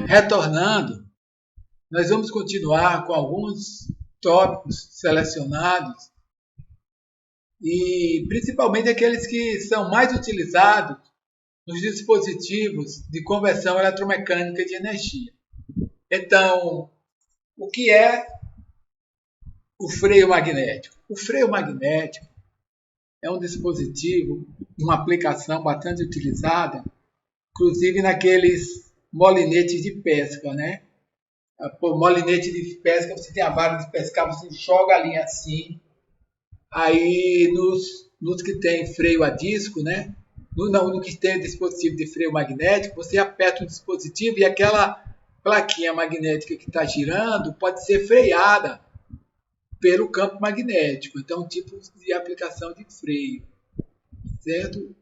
Retornando, nós vamos continuar com alguns tópicos selecionados e principalmente aqueles que são mais utilizados nos dispositivos de conversão eletromecânica de energia. Então, o que é o freio magnético? O freio magnético é um dispositivo, uma aplicação bastante utilizada, inclusive naqueles molinetes de pesca, né? Por molinete de pesca, você tem a vara de pescar, você joga a linha assim. Aí nos que tem freio a disco, né? No que tem dispositivo de freio magnético, você aperta o dispositivo e aquela plaquinha magnética que está girando pode ser freada pelo campo magnético. Então, tipo de aplicação de freio, certo?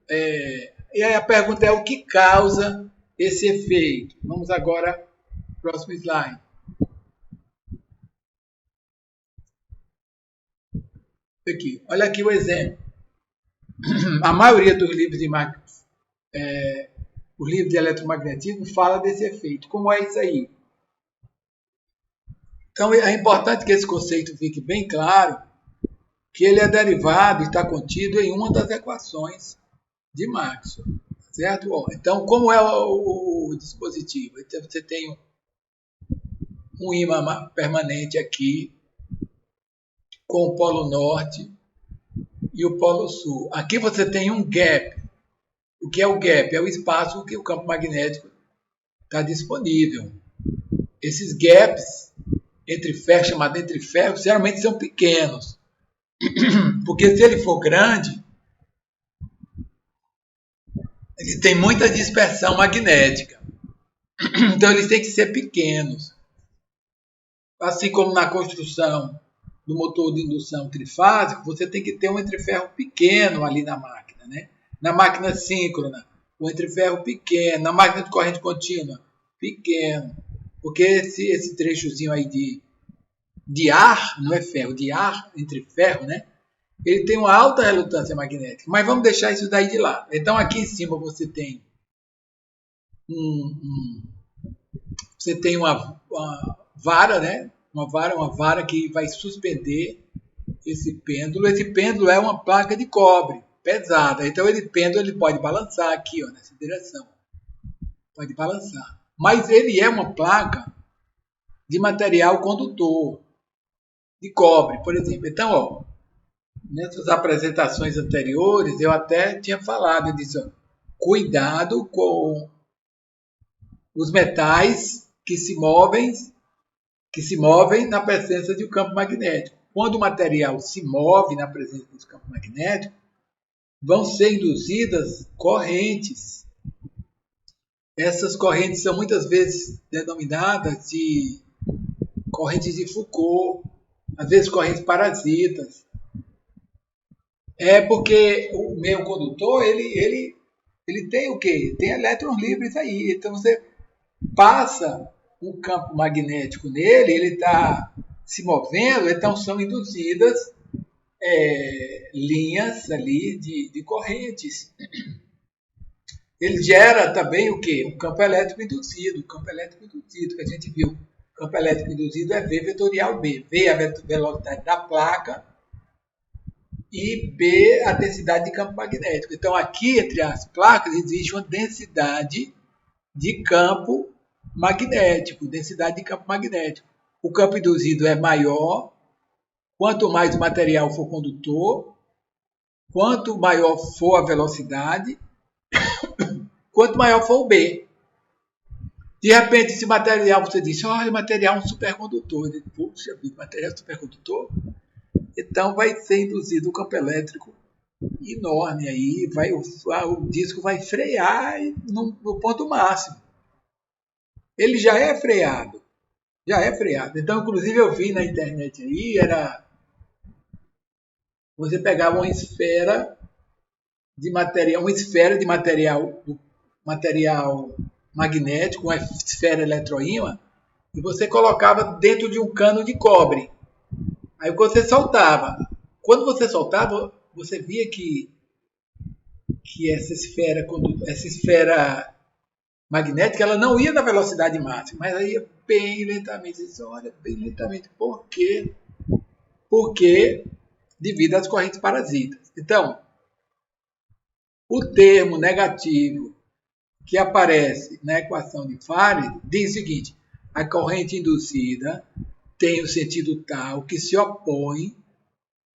E aí a pergunta é o que causa esse efeito? Vamos agora para o próximo slide. Aqui, olha aqui o exemplo. A maioria dos livros o livro de eletromagnetismo fala desse efeito. Como é isso aí? Então é importante que esse conceito fique bem claro, que ele é derivado e está contido em uma das equações de Maxwell, certo? Então, como é o dispositivo? Então, você tem um ímã permanente aqui com o polo norte e o polo sul. Aqui você tem um gap. O que é o gap? É o espaço que o campo magnético está disponível. Esses gaps entre ferros, chamados entre ferros, geralmente são pequenos. Porque se ele for grande, ele tem muita dispersão magnética. Então eles têm que ser pequenos. Assim como na construção do motor de indução trifásico, você tem que ter um entreferro pequeno ali na máquina, né? Na máquina síncrona, o entreferro pequeno. Na máquina de corrente contínua, pequeno. Porque esse trechozinho aí de ar, não é ferro, de ar, entre ferro, né? Ele tem uma alta relutância magnética. Mas vamos deixar isso daí de lado. Então aqui em cima você tem você tem uma vara, né? Uma vara que vai suspender esse pêndulo. Esse pêndulo é uma placa de cobre pesada. Então ele pode balançar aqui, ó, nessa direção. Pode balançar. Mas ele é uma placa de material condutor, de cobre, por exemplo. Então, ó, nessas apresentações anteriores, eu até tinha falado, eu disse, ó, cuidado com os metais que se movem na presença de um campo magnético. Quando o material se move na presença do campo magnético, vão ser induzidas correntes. Essas correntes são muitas vezes denominadas de correntes de Foucault, às vezes correntes parasitas. É porque o meio condutor, ele tem o quê? Tem elétrons livres aí. Então você passa um campo magnético nele, ele está se movendo, então são induzidas linhas ali de correntes. Ele gera também o quê? Um campo elétrico induzido. O campo elétrico induzido que a gente viu. O campo elétrico induzido é V vetorial B. V é a velocidade da placa e B a densidade de campo magnético. Então aqui entre as placas existe uma densidade de campo magnético, densidade de campo magnético. O campo induzido é maior, quanto mais o material for condutor, quanto maior for a velocidade, quanto maior for o B. De repente, esse material, você disse, olha, o material é um supercondutor. Puxa vida, material é supercondutor? Então vai ser induzido um campo elétrico enorme aí, o disco vai frear no ponto máximo. Ele já é freado. Então, inclusive, eu vi na internet aí, você pegava uma esfera de material magnético, uma esfera eletroímã, e você colocava dentro de um cano de cobre. Aí você soltava. Quando você soltava, você via que essa esfera magnética, ela não ia na velocidade máxima, mas ela ia bem lentamente. Você diz, olha, bem lentamente. Por quê? Porque devido às correntes parasitas. Então, o termo negativo que aparece na equação de Faraday diz o seguinte: a corrente induzida tem o sentido tal que se opõe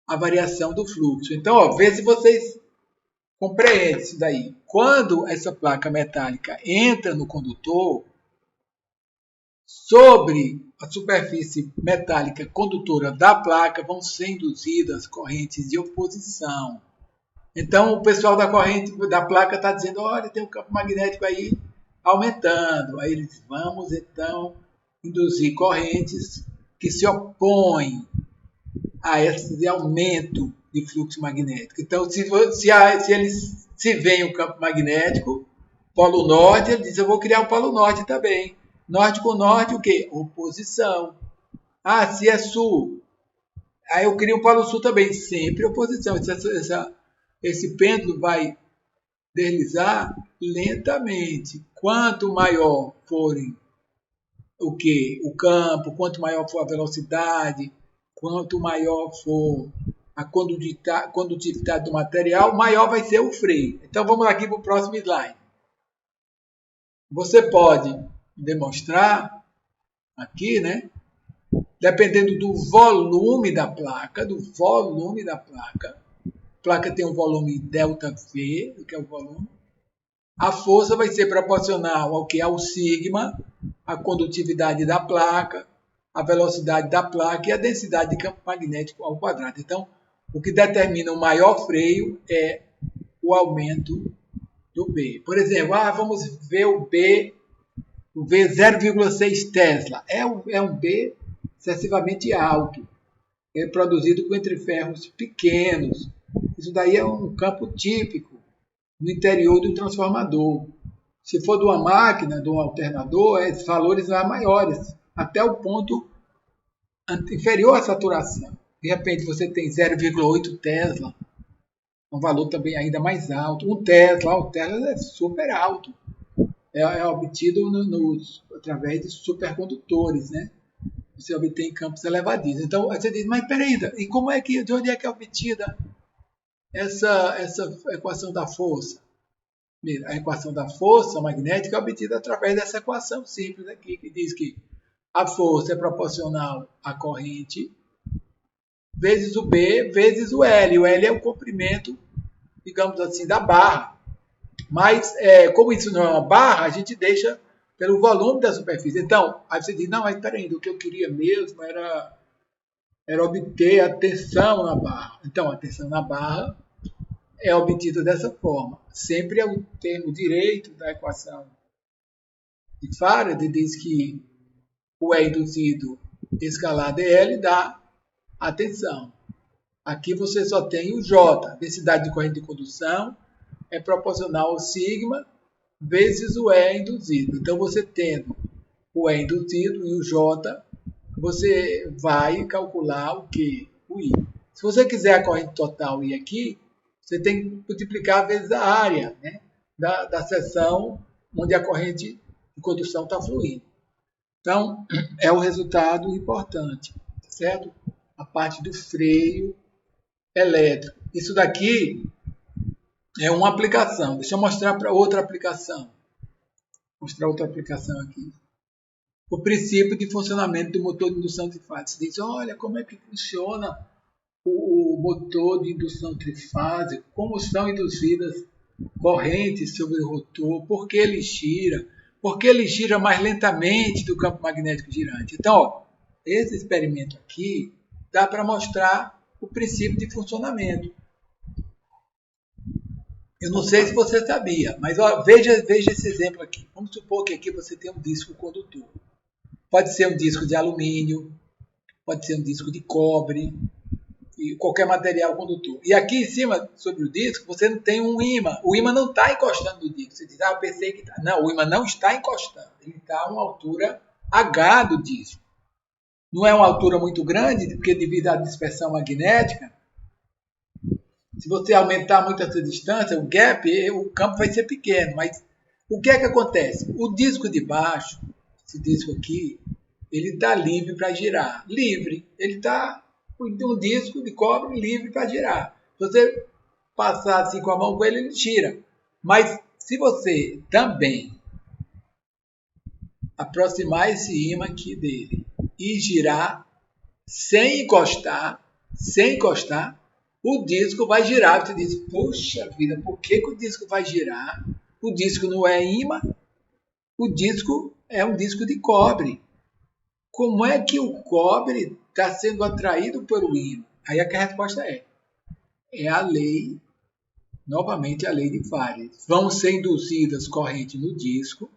à variação do fluxo. Então, ó, vê se vocês compreendem isso daí. Quando essa placa metálica entra no condutor, sobre a superfície metálica condutora da placa vão ser induzidas correntes de oposição. Então, o pessoal da corrente da placa está dizendo, olha, tem um campo magnético aí aumentando. Aí eles vamos, então, induzir correntes que se opõem a esse aumento de fluxo magnético. Então, se eles se veem o campo magnético, polo norte, ele diz, eu vou criar o polo norte também. Norte com norte, o quê? Oposição. Ah, se é sul, aí eu crio o polo sul também, sempre oposição. Esse pêndulo vai deslizar lentamente. Quanto maior forem o campo, quanto maior for a velocidade, quanto maior for a condutividade do material, maior vai ser o freio. Então vamos aqui para o próximo slide. Você pode demonstrar aqui, né? Dependendo do volume da placa, a placa tem um volume ΔV, que é o volume. A força vai ser proporcional ao que? Ao sigma, a condutividade da placa, a velocidade da placa e a densidade de campo magnético ao quadrado. Então, o que determina o maior freio é o aumento do B. Por exemplo, vamos ver o B 0,6 Tesla. É um B excessivamente alto. É produzido com entreferros pequenos. Isso daí é um campo típico no interior do transformador. Se for de uma máquina, de um alternador, esses valores são maiores, até o ponto inferior à saturação. De repente você tem 0,8 Tesla, um valor também ainda mais alto. Um Tesla é super alto. É obtido através de supercondutores, né? Você obtém campos elevadíssimos. Então você diz, mas peraí, e de onde é que é obtida essa equação da força? A equação da força magnética é obtida através dessa equação simples aqui, que diz que a força é proporcional à corrente vezes o B vezes o L. O L é o comprimento, digamos assim, da barra. Mas, como isso não é uma barra, a gente deixa pelo volume da superfície. Então, aí você diz, não, mas peraí, o que eu queria mesmo era obter a tensão na barra. Então, a tensão na barra é obtida dessa forma. Sempre é o termo direito da equação de Faraday, diz que o E induzido escalar dl dá a tensão. Aqui você só tem o J, densidade de corrente de condução, é proporcional ao sigma vezes o E induzido. Então, você tendo o E induzido e o J, você vai calcular o que? O I. Se você quiser a corrente total I aqui, você tem que multiplicar vezes a área, né, da seção onde a corrente de condução está fluindo. Então, é o resultado importante, certo? A parte do freio elétrico. Isso daqui é uma aplicação. Deixa eu mostrar para outra aplicação. Vou mostrar outra aplicação aqui. O princípio de funcionamento do motor de indução trifásica. Você diz, olha como é que funciona o motor de indução trifásica, como são induzidas correntes sobre o rotor, por que ele gira mais lentamente do campo magnético girante. Então, ó, esse experimento aqui dá para mostrar o princípio de funcionamento. Eu não sei se você sabia, mas ó, veja esse exemplo aqui. Vamos supor que aqui você tem um disco condutor. Pode ser um disco de alumínio, pode ser um disco de cobre, e qualquer material condutor. E aqui em cima, sobre o disco, você não tem um ímã. O ímã não está encostando no disco. Você diz, eu pensei que está. Não, o ímã não está encostando. Ele está a uma altura H do disco. Não é uma altura muito grande, porque devido à dispersão magnética, se você aumentar muito essa distância, o gap, o campo vai ser pequeno, mas O que é que acontece? O disco de baixo, esse disco aqui, ele está livre para girar. Livre. Ele está um disco de cobre livre para girar. Se você passar assim com a mão com ele, ele gira. Mas se você também aproximar esse ímã aqui dele e girar sem encostar, o disco vai girar. Você diz, puxa vida, por que o disco vai girar? O disco não é ímã, o disco é um disco de cobre. Como é que o cobre está sendo atraído pelo ímã? Aí a resposta é a lei, novamente a lei de Faraday. Vão ser induzidas correntes no disco,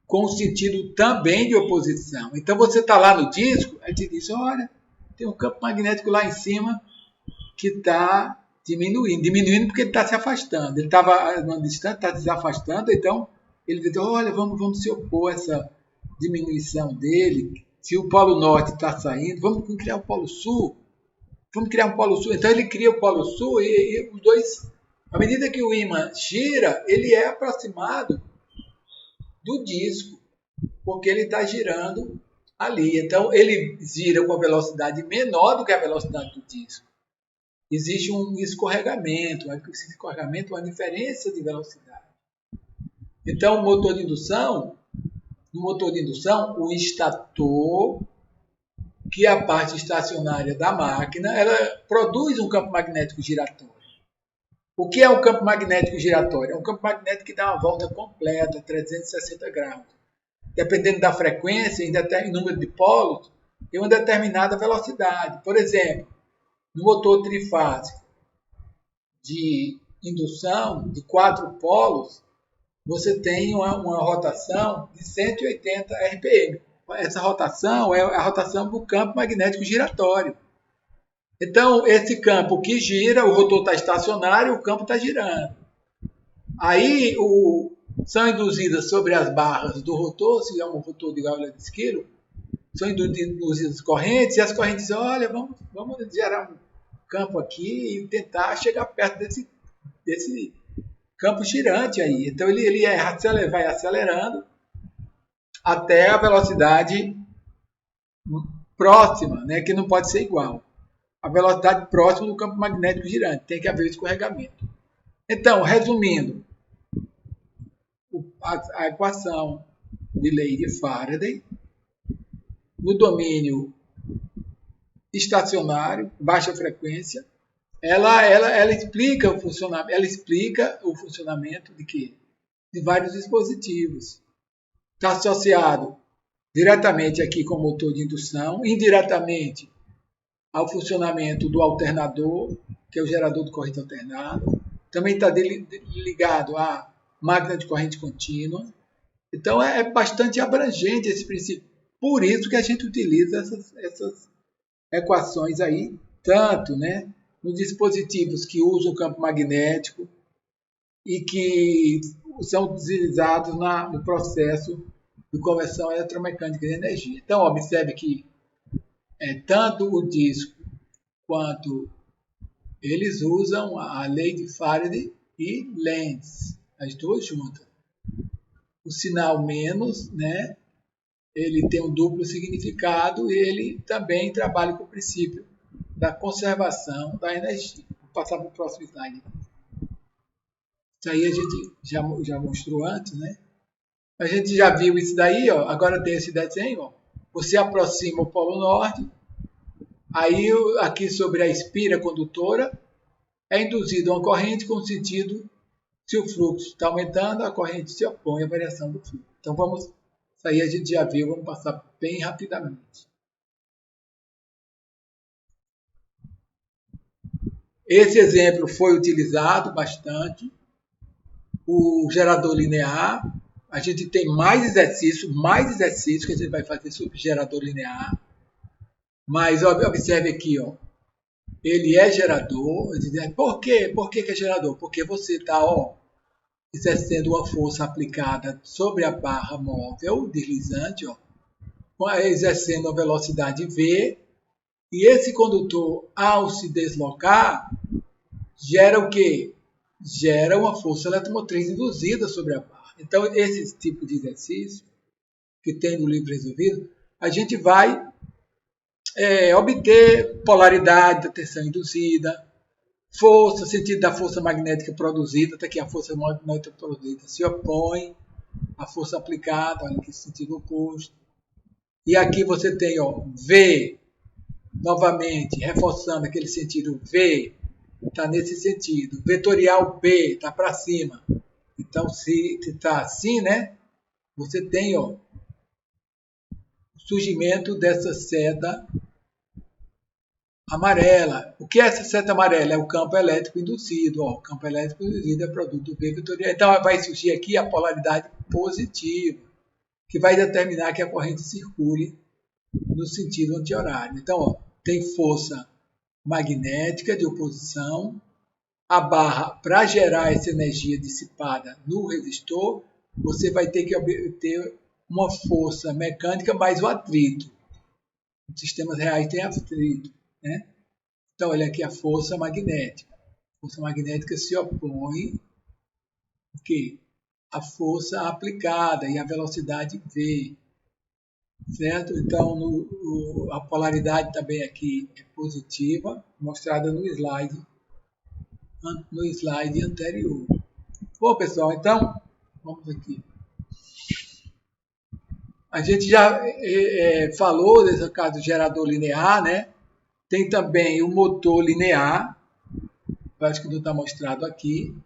com sentido também de oposição. Então você está lá no disco, aí te diz, olha, tem um campo magnético lá em cima que está diminuindo porque ele está se afastando. Ele estava numa distância, está se afastando, então ele diz, olha, vamos se opor a essa diminuição dele. Se o Polo Norte está saindo, vamos criar o Polo Sul. Então ele cria o Polo Sul e os dois, à medida que o ímã gira, ele é aproximado do disco, porque ele está girando ali. Então ele gira com a velocidade menor do que a velocidade do disco. Existe um escorregamento, uma diferença de velocidade. Então no motor de indução, o estator, que é a parte estacionária da máquina, ela produz um campo magnético giratório. O que é um campo magnético giratório? É um campo magnético que dá uma volta completa, 360 graus. Dependendo da frequência e número de polos, tem uma determinada velocidade. Por exemplo, no motor trifásico de indução de 4 polos, você tem uma rotação de 180 RPM. Essa rotação é a rotação do campo magnético giratório. Então, esse campo que gira, o rotor está estacionário, o campo está girando. Aí, são induzidas sobre as barras do rotor, se é um rotor de gaiola de esquilo, são induzidas correntes, e as correntes dizem, olha, vamos gerar um campo aqui e tentar chegar perto desse campo girante aí. Então, ele vai acelerando até a velocidade próxima, né, que não pode ser igual. A velocidade próxima do campo magnético girante. Tem que haver escorregamento. Então, resumindo, a equação de lei de Faraday, no domínio estacionário, baixa frequência, ela explica o funcionamento de quê? De vários dispositivos. Está associado diretamente aqui com o motor de indução, indiretamente ao funcionamento do alternador, que é o gerador de corrente alternada. Também está ligado à máquina de corrente contínua. Então é bastante abrangente esse princípio. Por isso que a gente utiliza essas equações aí, tanto, né, nos dispositivos que usam o campo magnético e que são utilizados no processo de conversão eletromecânica de energia. Então, observe que tanto o disco quanto eles usam a lei de Faraday e Lenz, as duas juntas. O sinal menos, né, ele tem um duplo significado e ele também trabalha com o princípio da conservação da energia. Vou passar para o próximo slide. Isso aí a gente já mostrou antes, né? A gente já viu isso daí, ó. Agora tem esse desenho, ó. Você aproxima o Polo Norte, aí aqui sobre a espira condutora é induzida uma corrente com sentido, se o fluxo está aumentando, a corrente se opõe à variação do fluxo. Então isso aí a gente já viu, vamos passar bem rapidamente. Esse exemplo foi utilizado bastante. O gerador linear, a gente tem mais exercícios que a gente vai fazer sobre gerador linear. Mas observe aqui, ó, ele é gerador. Por quê? Por que é gerador? Porque você está exercendo uma força aplicada sobre a barra móvel deslizante, ó, exercendo a velocidade V, e esse condutor, ao se deslocar, gera o quê? Gera uma força eletromotriz induzida sobre a barra. Então, esse tipo de exercício que tem no livro resolvido, a gente vai obter polaridade da tensão induzida, força, sentido da força magnética produzida, até que a força magnética produzida se opõe à força aplicada, olha que sentido oposto. E aqui você tem V, novamente, reforçando aquele sentido V, está nesse sentido. Vetorial B, está para cima. Então, se está assim, né, você tem o surgimento dessa seta amarela. O que é essa seta amarela? É o campo elétrico induzido. O campo elétrico induzido é produto do V vetorial. Então, vai surgir aqui a polaridade positiva, que vai determinar que a corrente circule no sentido anti-horário. Então, tem força magnética de oposição, a barra, para gerar essa energia dissipada no resistor, você vai ter que obter uma força mecânica mais o atrito. Os sistemas reais têm atrito, né? Então, olha aqui a força magnética. A força magnética se opõe à força aplicada e à velocidade V. Certo? Então, a polaridade também aqui é positiva, mostrada no slide anterior. Bom, pessoal, então, vamos aqui. A gente já falou desse caso do gerador linear, né? Tem também o motor linear, eu acho que não está mostrado aqui.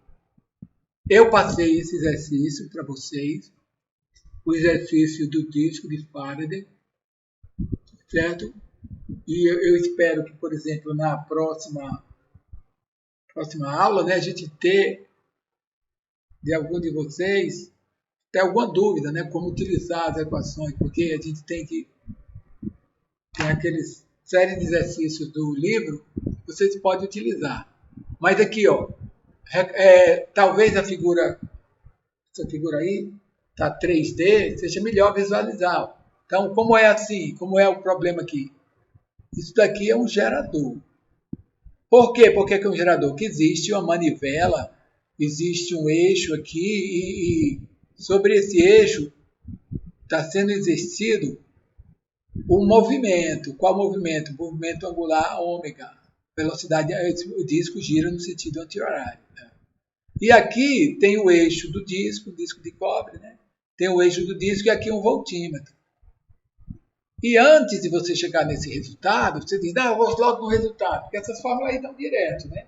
Eu passei esse exercício para vocês, o exercício do disco de Faraday, certo? E eu espero que, por exemplo, na próxima aula, né, a gente ter de algum de vocês ter alguma dúvida, né, como utilizar as equações, porque a gente tem aqueles série de exercícios do livro que vocês podem utilizar. Mas aqui, talvez essa figura aí, tá 3D, seja melhor visualizar. Então, como é assim? Como é o problema aqui? Isso daqui é um gerador. Por quê? Porque é um gerador que existe uma manivela, existe um eixo aqui e sobre esse eixo está sendo exercido um movimento. Qual movimento? O movimento angular ômega. Velocidade, o disco gira no sentido anti-horário. Né? E aqui tem o eixo do disco de cobre, né? Tem o eixo do disco e aqui um voltímetro. E antes de você chegar nesse resultado, você diz, não, eu vou logo no resultado, porque essas fórmulas aí estão direto, né?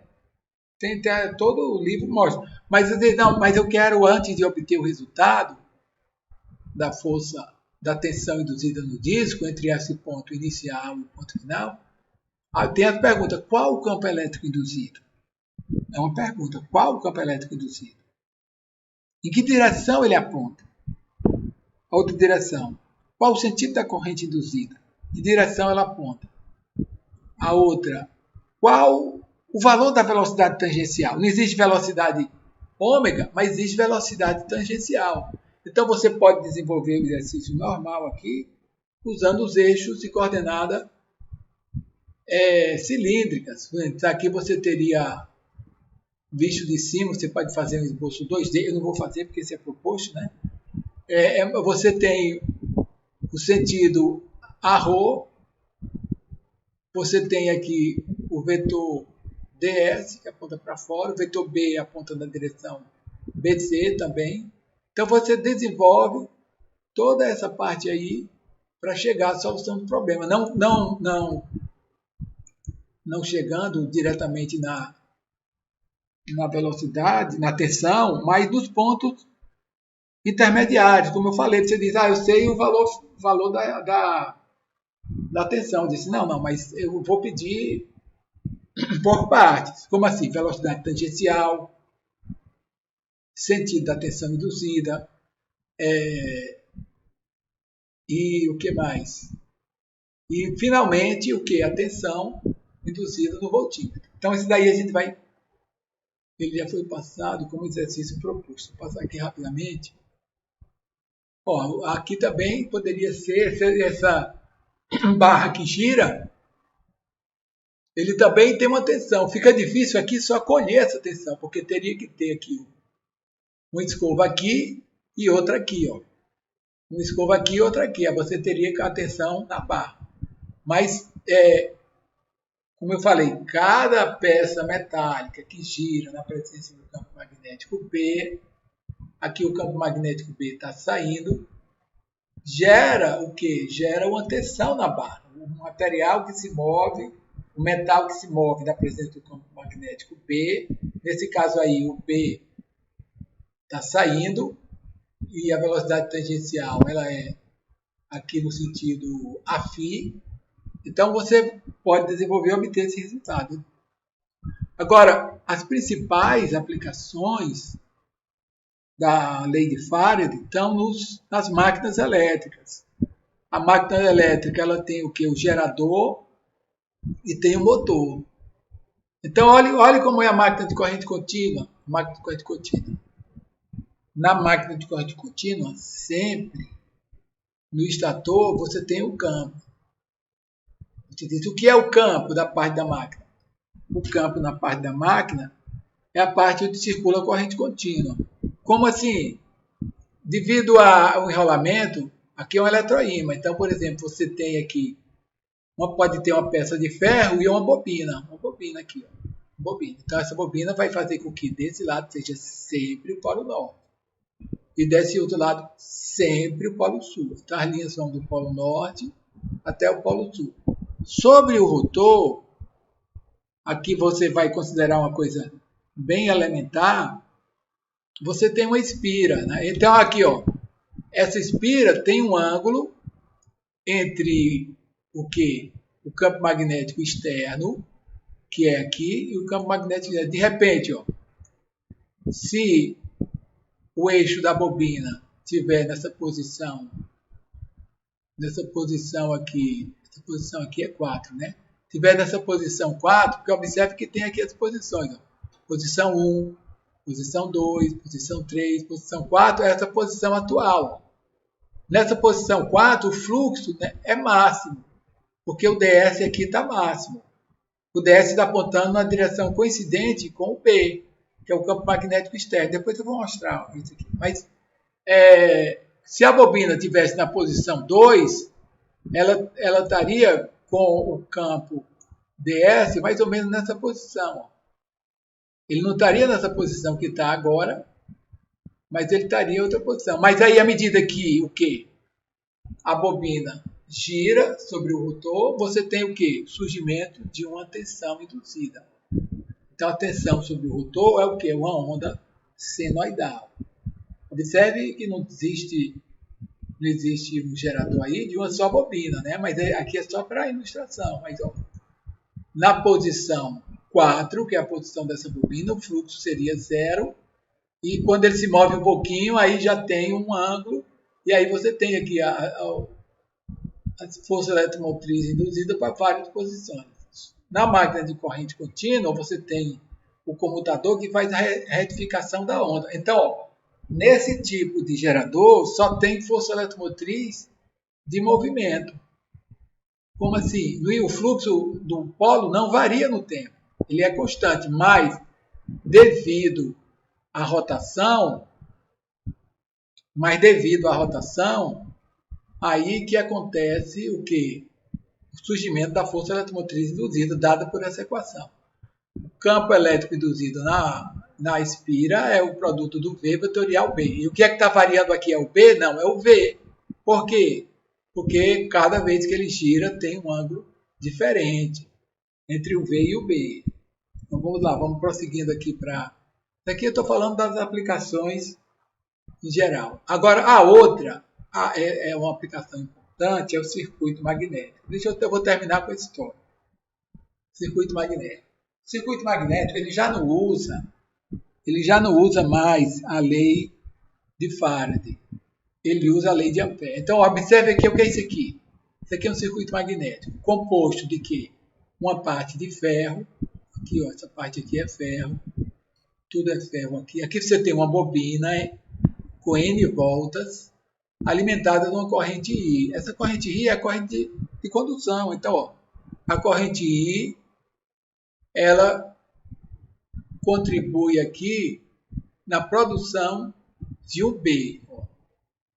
Todo o livro mostra. Mas você diz, não, mas eu quero, antes de obter o resultado da força, da tensão induzida no disco, entre esse ponto inicial e o ponto final, tem a pergunta, qual o campo elétrico induzido? É uma pergunta, qual o campo elétrico induzido? Em que direção ele aponta? Outra direção. Qual o sentido da corrente induzida? Que direção ela aponta? A outra, qual o valor da velocidade tangencial? Não existe velocidade ômega, mas existe velocidade tangencial. Então você pode desenvolver o exercício normal aqui, usando os eixos e coordenadas cilíndricas. Aqui você teria, visto de cima, você pode fazer um esboço 2D, eu não vou fazer porque isso é proposto, né? Você tem o sentido arrow, você tem aqui o vetor ds, que aponta para fora, o vetor b aponta na direção bc também. Então você desenvolve toda essa parte aí para chegar à solução do problema. Não chegando diretamente na velocidade, na tensão, mas nos pontos intermediários. Como eu falei, você diz, eu sei o valor da tensão. Eu disse, não, mas eu vou pedir por partes. Como assim? Velocidade tangencial, sentido da tensão induzida, e o que mais? E, finalmente, o que? A tensão induzida no voltímetro. Então, isso daí a gente vai... Ele já foi passado como exercício proposto. Vou passar aqui rapidamente. Aqui também poderia ser essa barra que gira, ele também tem uma tensão. Fica difícil aqui só colher essa tensão, porque teria que ter aqui uma escova aqui e outra aqui, ó. Uma escova aqui e outra aqui. Aí você teria a tensão na barra. Mas, como eu falei, cada peça metálica que gira na presença do campo magnético B, aqui o campo magnético B está saindo, gera o quê? Gera uma tensão na barra. O material que se move, o metal que se move na presença do campo magnético B, nesse caso aí o B está saindo e a velocidade tangencial ela é aqui no sentido afim. Então você pode desenvolver e obter esse resultado. Agora, as principais aplicações da lei de Faraday estão nas máquinas elétricas. A máquina elétrica ela tem o que? O gerador e tem o motor. Então, olhe como é a máquina de corrente contínua. Máquina de corrente contínua. Na máquina de corrente contínua, sempre no estator você tem o campo. O que é o campo da parte da máquina? O campo na parte da máquina é a parte onde circula a corrente contínua. Como assim? Devido ao enrolamento, aqui é um eletroímã. Então, por exemplo, você tem aqui, pode ter uma peça de ferro e uma bobina. Uma bobina aqui, ó. Bobina. Então, essa bobina vai fazer com que desse lado seja sempre o polo norte. E desse outro lado, sempre o polo sul. Então, as linhas vão do polo norte até o polo sul. Sobre o rotor, aqui você vai considerar uma coisa bem elementar. Você tem uma espira, né? Então, aqui, ó, essa espira tem um ângulo entre o que? O campo magnético externo, que é aqui, e o campo magnético externo. De repente, ó, se o eixo da bobina estiver nessa posição aqui, essa posição aqui é 4, né? Se estiver nessa posição 4, porque observe que tem aqui as posições, ó. Posição 1, posição 2, posição 3, posição 4, é essa posição atual. Nessa posição 4, o fluxo, né, é máximo, porque o DS aqui está máximo. O DS está apontando na direção coincidente com o P, que é o campo magnético externo. Depois eu vou mostrar isso aqui. Mas se a bobina estivesse na posição 2, ela estaria com o campo DS mais ou menos nessa posição. Ó. Ele não estaria nessa posição que está agora, mas ele estaria em outra posição. Mas aí, à medida que o quê? A bobina gira sobre o rotor, você tem o quê? O surgimento de uma tensão induzida. Então, a tensão sobre o rotor é o quê? Uma onda senoidal. Observe que não existe um gerador aí de uma só bobina, né? Mas aqui é só para ilustração. Mas, ó, na posição 4, que é a posição dessa bobina, o fluxo seria 0. E quando ele se move um pouquinho, aí já tem um ângulo. E aí você tem aqui a força eletromotriz induzida para várias posições. Na máquina de corrente contínua, você tem o comutador que faz a retificação da onda. Então, ó, nesse tipo de gerador, só tem força eletromotriz de movimento. Como assim? O fluxo do polo não varia no tempo. Ele é constante, mas devido à rotação, aí que acontece o quê? O surgimento da força eletromotriz induzida dada por essa equação. O campo elétrico induzido na espira é o produto do V vetorial B. E o que é que está variando aqui? É o B? Não, é o V. Por quê? Porque cada vez que ele gira tem um ângulo diferente entre o V e o B. Então vamos lá, vamos prosseguindo aqui para... Aqui eu estou falando das aplicações em geral. Agora, a outra é uma aplicação importante, é o circuito magnético. Eu vou terminar com essa história. Circuito magnético. O circuito magnético ele já não usa mais a lei de Faraday. Ele usa a lei de Ampère. Então, observe aqui o que é isso aqui. Isso aqui é um circuito magnético composto de quê? Uma parte de ferro. Aqui, ó, essa parte aqui é ferro. Tudo é ferro aqui. Aqui você tem uma bobina com N voltas alimentada numa corrente I. Essa corrente I é a corrente de condução. Então, ó, a corrente I ela contribui aqui na produção Se o B, ó,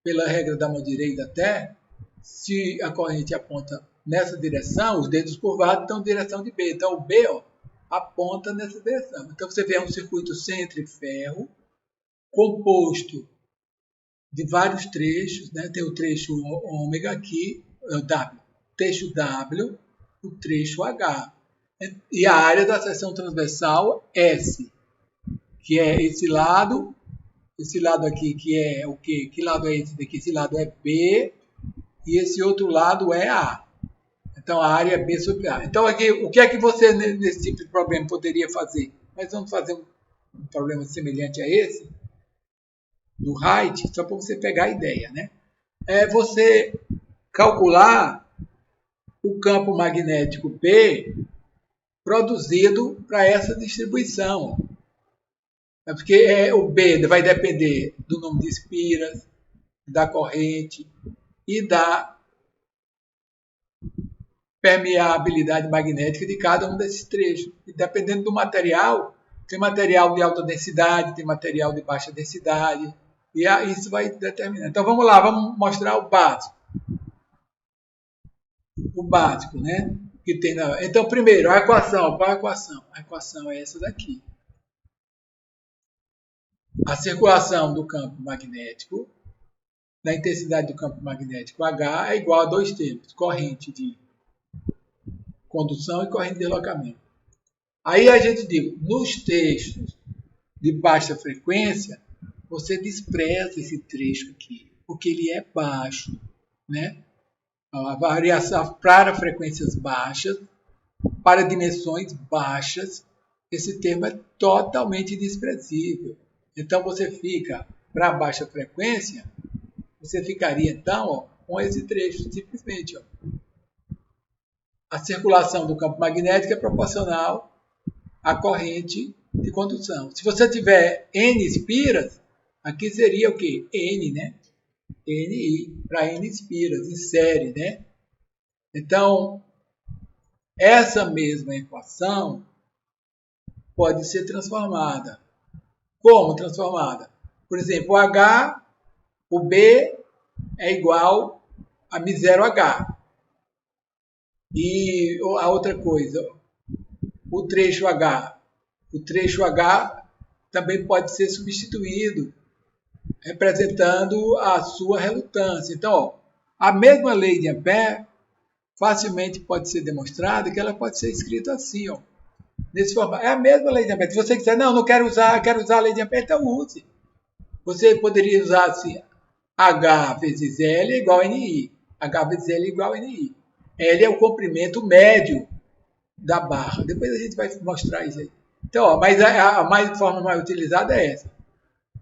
pela regra da mão direita até, se a corrente aponta nessa direção, os dedos curvados estão em direção de B. Então, o B, ó, aponta nessa direção. Então, você vê um circuito centro-ferro composto de vários trechos, né? Tem o trecho ômega aqui, W, trecho W, o trecho H. E a área da seção transversal S, que é esse lado aqui, que é o quê? Que lado é esse daqui? Esse lado é B e esse outro lado é A. Então, a área é B sobre A. Então, aqui, o que é que você, nesse tipo de problema, poderia fazer? Nós vamos fazer um problema semelhante a esse, do Wright, só para você pegar a ideia, né? É você calcular o campo magnético P produzido para essa distribuição. É porque o B vai depender do número de espiras, da corrente e da permeabilidade magnética de cada um desses trechos. E dependendo do material, tem material de alta densidade, tem material de baixa densidade, e isso vai determinar. Então vamos lá, vamos mostrar o básico. O básico, né? Que tem na... Então, primeiro, a equação. Qual é a equação? A equação é essa daqui. A circulação do campo magnético, da intensidade do campo magnético H, é igual a dois termos, corrente de condução e corrente de deslocamento. Aí a gente diz, nos trechos de baixa frequência, você despreza esse trecho aqui, porque ele é baixo, né? A variação para frequências baixas, para dimensões baixas, esse termo é totalmente desprezível. Então você fica para baixa frequência, você ficaria então, ó, com esse trecho, simplesmente. Ó. A circulação do campo magnético é proporcional à corrente de condução. Se você tiver N espiras, aqui seria o quê? N, né? NI, para N espiras, em série, né? Então, essa mesma equação pode ser transformada. Como transformada? Por exemplo, o H, o B é igual a μ0H. E a outra coisa, o trecho H. O trecho H também pode ser substituído, representando a sua relutância. Então, ó, a mesma lei de Ampère facilmente pode ser demonstrada que ela pode ser escrita assim, ó, nesse formato. É a mesma lei de Ampère. Se você quiser, não quero usar a lei de Ampère, então use. Você poderia usar assim, H vezes L é igual a NI. H vezes L é igual a NI. L é o comprimento médio da barra. Depois a gente vai mostrar isso aí. Então, ó, mas a forma mais utilizada é essa.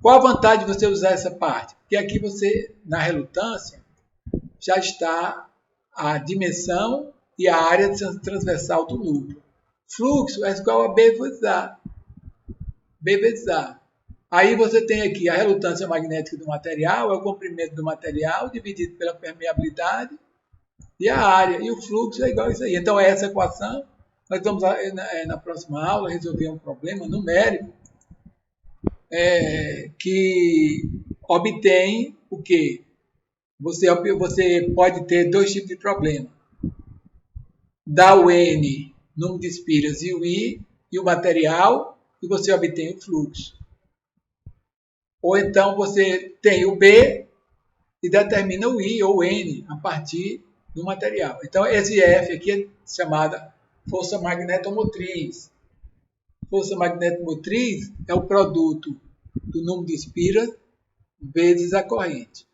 Qual a vantagem de você usar essa parte? Porque aqui você, na relutância, já está a dimensão e a área transversal do núcleo. Fluxo é igual a B vezes A. B vezes A. Aí você tem aqui a relutância magnética do material, é o comprimento do material dividido pela permeabilidade e a área. E o fluxo é igual a isso aí. Então, essa equação, nós vamos na próxima aula resolver um problema numérico que obtém o quê? Você pode ter dois tipos de problema. Dá o N, número de espiras, e o I, e o material, e você obtém o fluxo. Ou então você tem o B e determina o I ou o N a partir do material. Então, esse F aqui é chamada força magnetomotriz. Força magnetomotriz é o produto do número de espiras vezes a corrente.